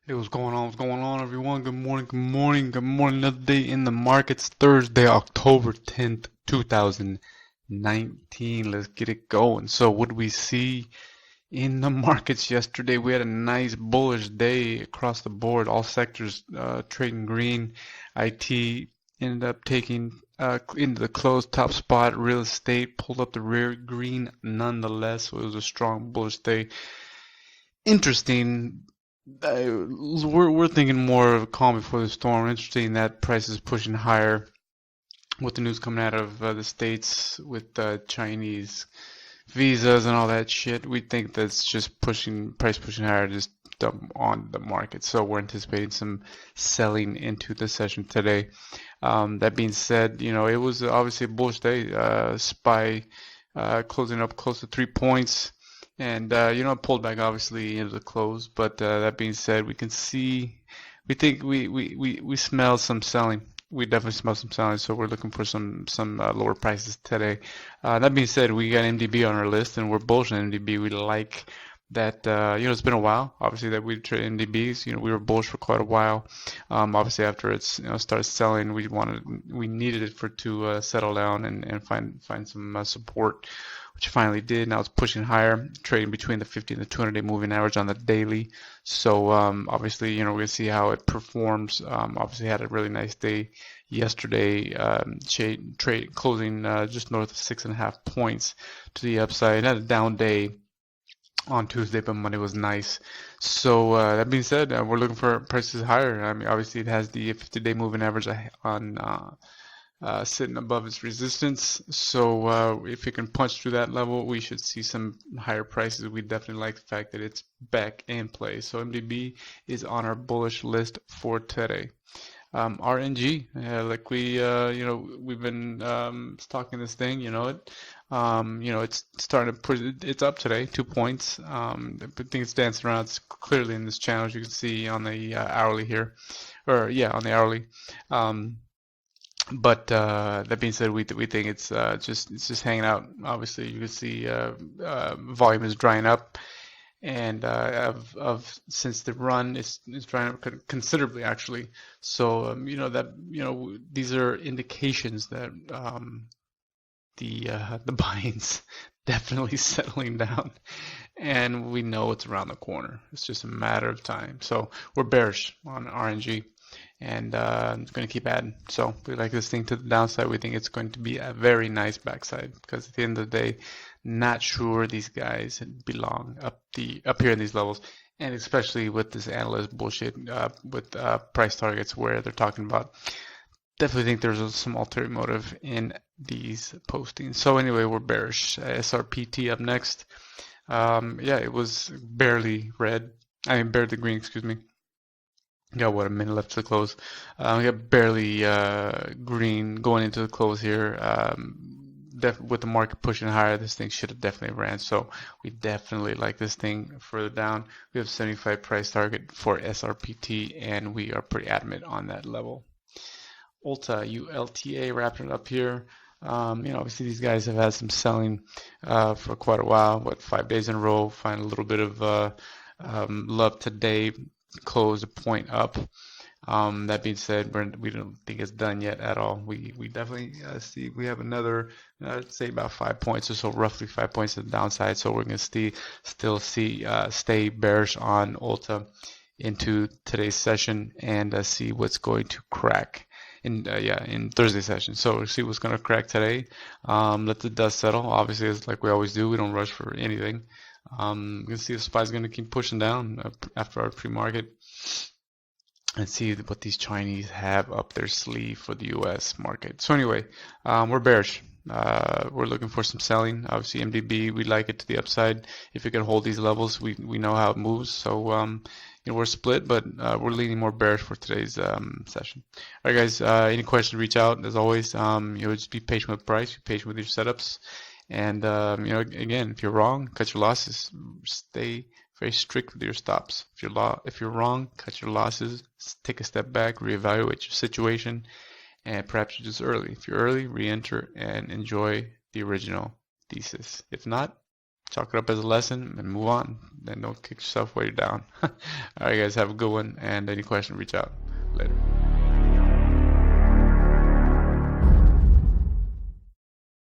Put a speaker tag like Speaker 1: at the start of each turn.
Speaker 1: Hey, what's going on? What's going on, everyone? Good morning, good morning, good morning. Another day in the markets. Thursday, October 10th, 2019. Let's get it going. So, what did we see in the markets yesterday? We had a nice bullish day across the board. All sectors trading green. IT ended up taking into the close top spot. Real estate pulled up the rear green nonetheless. So, it was a strong bullish day. Interesting. We're thinking more of calm before the storm. Interesting that price is pushing higher with the news coming out of the States with Chinese visas and all that shit. We think that's just pushing price pushing higher just on the market. So we're anticipating some selling into the session today. That being said, it was obviously a bullish day. SPY closing up close to 3 points. And pulled back obviously into the close, but that being said, we think we smell some selling. We definitely smell some selling, so we're looking for some lower prices today. That being said, we got MDB on our list, and we're bullish on MDB. We like that. It's been a while, obviously, that we trade MDBs. We were bullish for quite a while. Obviously, after it's started selling, we needed it to settle down and find some support, which finally did. Now it's pushing higher, trading between the 50 and the 200-day moving average on the daily. So obviously, we're gonna see how it performs. Obviously, had a really nice day yesterday. Trade closing just north of 6.5 points to the upside. Had a down day on Tuesday, but Monday was nice. So that being said, we're looking for prices higher. I mean, obviously, it has the 50-day moving average on sitting above its resistance. So if it can punch through that level, we should see some higher prices. We definitely like the fact that it's back in play. So MDB is on our bullish list for today. RNG, like we've been stalking this thing. It's starting to push. It's up today, 2 points. I think it's dancing around. It's clearly in this channel, as you can see on the hourly here, or yeah, on the hourly. But that being said, we think it's just hanging out. Obviously, you can see volume is drying up, and since the run is drying up considerably actually. So these are indications that the buying's definitely settling down, and we know it's around the corner. It's just a matter of time. So we're bearish on RNG, and it's going to keep adding. So we like this thing to the downside. We think it's going to be a very nice backside because at the end of the day, not sure these guys belong up here in these levels, and especially with this analyst bullshit with price targets where they're talking about. Definitely think there's some ulterior motive in these postings. So anyway, we're bearish. SRPT up next. Yeah, it was barely red. I mean, barely green, excuse me. Got a minute left to the close. We got barely green going into the close here. With the market pushing higher, this thing should have definitely ran. So we definitely like this thing further down. We have 75 price target for SRPT, and we are pretty adamant on that level. Ulta, ULTA, wrapping it up here. Obviously these guys have had some selling for quite a while. 5 days in a row? Find a little bit of love today. Close a point up. That being said, we don't think it's done yet at all. We definitely see we have another, say about 5 points or so, roughly 5 points to the downside. So we're going to still stay bearish on Ulta into today's session and see what's going to crack in Thursday session. So we'll see what's going to crack today. Let the dust settle. Obviously, it's like we always do. We don't rush for anything. We'll see if SPY's going to keep pushing down after our pre-market and see what these Chinese have up their sleeve for the U.S. market. So anyway, we're bearish. We're looking for some selling. Obviously, MDB, we like it to the upside. If it can hold these levels, we know how it moves. So we're split, but we're leaning more bearish for today's session. All right, guys. Any questions? Reach out. As always, just be patient with price. Be patient with your setups. And again, if you're wrong, cut your losses. Stay very strict with your stops. If you're wrong, cut your losses. Take a step back, reevaluate your situation, and perhaps you're just early. If you're early, re-enter and enjoy the original thesis. If not, chalk it up as a lesson and move on. Then don't kick yourself while you're down. All right, guys, have a good one. And any question, reach out. Later.